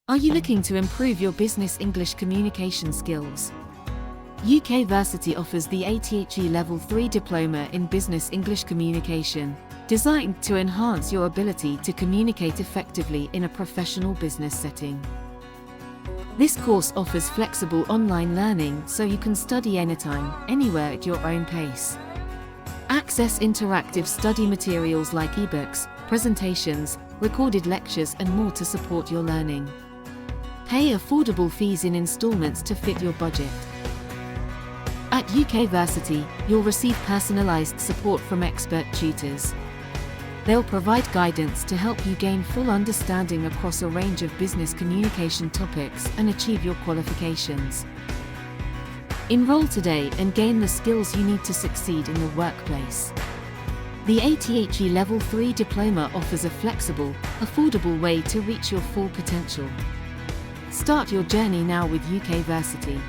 Are you looking to improve your business English communication skills? UK Versity offers the ATHE Level 3 Diploma in Business English Communication, designed to enhance your ability to communicate effectively in a professional business setting. This course offers flexible online learning so you can study anytime, anywhere at your own pace. Access interactive study materials like ebooks, presentations, recorded lectures and more to support your learning. Pay affordable fees in installments to fit your budget. At UK Versity, you'll receive personalised support from expert tutors. They'll provide guidance to help you gain full understanding across a range of business communication topics and achieve your qualifications. Enroll today and gain the skills you need to succeed in the workplace. The ATHE Level 3 Diploma offers a flexible, affordable way to reach your full potential. Start your journey now with UK Versity.